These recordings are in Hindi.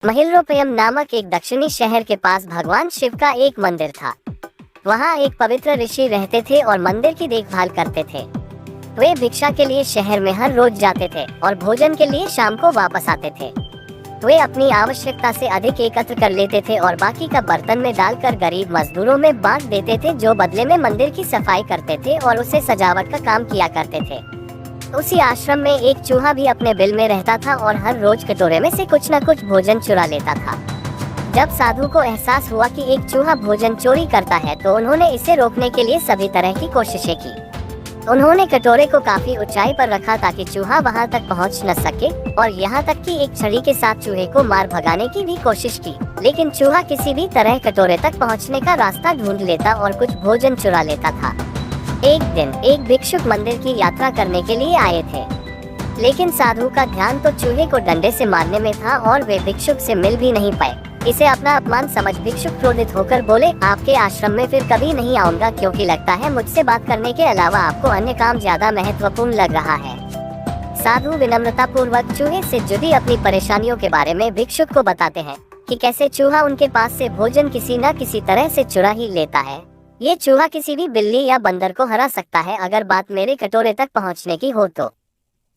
महिल्रोपयम नामक एक दक्षिणी शहर के पास भगवान शिव का एक मंदिर था। वहाँ एक पवित्र ऋषि रहते थे और मंदिर की देखभाल करते थे। वे भिक्षा के लिए शहर में हर रोज जाते थे और भोजन के लिए शाम को वापस आते थे। वे अपनी आवश्यकता से अधिक एकत्र कर लेते थे और बाकी का बर्तन में डालकर गरीब मजदूरों में बांट देते थे, जो बदले में मंदिर की सफाई करते थे और उसे सजावट का काम किया करते थे। उसी आश्रम में एक चूहा भी अपने बिल में रहता था और हर रोज कटोरे में से कुछ न कुछ भोजन चुरा लेता था। जब साधु को एहसास हुआ कि एक चूहा भोजन चोरी करता है तो उन्होंने इसे रोकने के लिए सभी तरह की कोशिशें की। उन्होंने कटोरे को काफी ऊंचाई पर रखा ताकि चूहा वहां तक पहुंच न सके, और यहाँ तक कि एक छड़ी के साथ चूहे को मार भगाने की भी कोशिश की, लेकिन चूहा किसी भी तरह कटोरे तक पहुँचने का रास्ता ढूंढ लेता और कुछ भोजन चुरा लेता था। एक दिन एक भिक्षुक मंदिर की यात्रा करने के लिए आए थे, लेकिन साधु का ध्यान तो चूहे को डंडे से मारने में था और वे भिक्षुक से मिल भी नहीं पाए। इसे अपना अपमान समझ भिक्षुक क्रोधित होकर बोले, आपके आश्रम में फिर कभी नहीं आऊंगा, क्योंकि लगता है मुझसे बात करने के अलावा आपको अन्य काम ज्यादा महत्वपूर्ण लग रहा है। साधु विनम्रता पूर्वक चूहे से जुड़ी अपनी परेशानियों के बारे में भिक्षुक को बताते हैं कि कैसे चूहा उनके पास से भोजन किसी न किसी तरह से चुरा ही लेता है। ये चूहा किसी भी बिल्ली या बंदर को हरा सकता है अगर बात मेरे कटोरे तक पहुंचने की हो तो।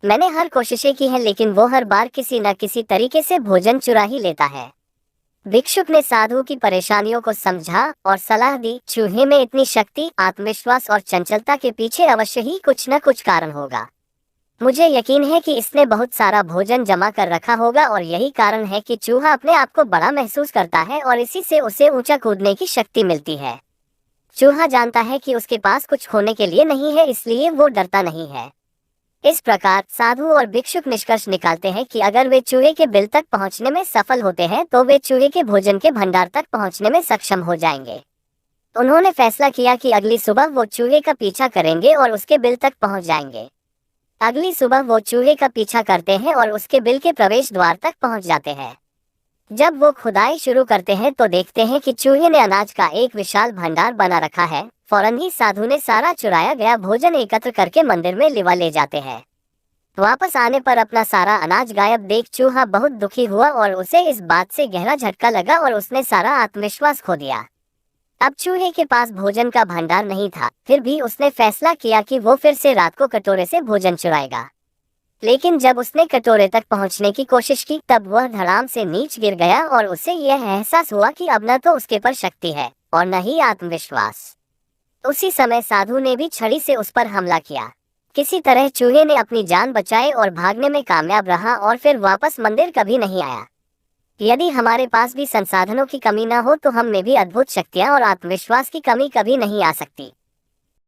मैंने हर कोशिशें की है, लेकिन वो हर बार किसी न किसी तरीके से भोजन चुरा ही लेता है। भिक्षुक ने साधु की परेशानियों को समझा और सलाह दी, चूहे में इतनी शक्ति, आत्मविश्वास और चंचलता के पीछे अवश्य ही कुछ न कुछ कारण होगा। मुझे यकीन है कि इसने बहुत सारा भोजन जमा कर रखा होगा और यही कारण है कि चूहा अपने आप को बड़ा महसूस करता है और इसी से उसे ऊंचा कूदने की शक्ति मिलती है। चूहा जानता है कि उसके पास कुछ खोने के लिए नहीं है, इसलिए वो डरता नहीं है। इस प्रकार साधु और भिक्षुक निष्कर्ष निकालते हैं कि अगर वे चूहे के बिल तक पहुंचने में सफल होते हैं तो वे चूहे के भोजन के भंडार तक पहुंचने में सक्षम हो जाएंगे। उन्होंने फैसला किया कि अगली सुबह वो चूहे का पीछा करेंगे और उसके बिल तक पहुंच जाएंगे। अगली सुबह वो चूहे का पीछा करते हैं और उसके बिल के प्रवेश द्वार तक पहुंच जाते हैं। जब वो खुदाई शुरू करते हैं तो देखते हैं कि चूहे ने अनाज का एक विशाल भंडार बना रखा है। फौरन ही साधु ने सारा चुराया गया भोजन एकत्र करके मंदिर में लिवा ले जाते हैं। वापस आने पर अपना सारा अनाज गायब देख चूहा बहुत दुखी हुआ और उसे इस बात से गहरा झटका लगा और उसने सारा आत्मविश्वास खो दिया। अब चूहे के पास भोजन का भंडार नहीं था, फिर भी उसने फैसला किया कि वो फिर से रात को कटोरे से भोजन चुराएगा। लेकिन जब उसने कटोरे तक पहुंचने की कोशिश की तब वह धड़ाम से नीच गिर गया और उसे यह एहसास हुआ कि अब न तो उसके पर शक्ति है और न ही आत्मविश्वास। उसी समय साधु ने भी छड़ी से उस पर हमला किया। किसी तरह चूहे ने अपनी जान बचाई और भागने में कामयाब रहा और फिर वापस मंदिर कभी नहीं आया। यदि हमारे पास भी संसाधनों की कमी न हो तो हम में भी अद्भुत शक्तियां और आत्मविश्वास की कमी कभी नहीं आ सकती।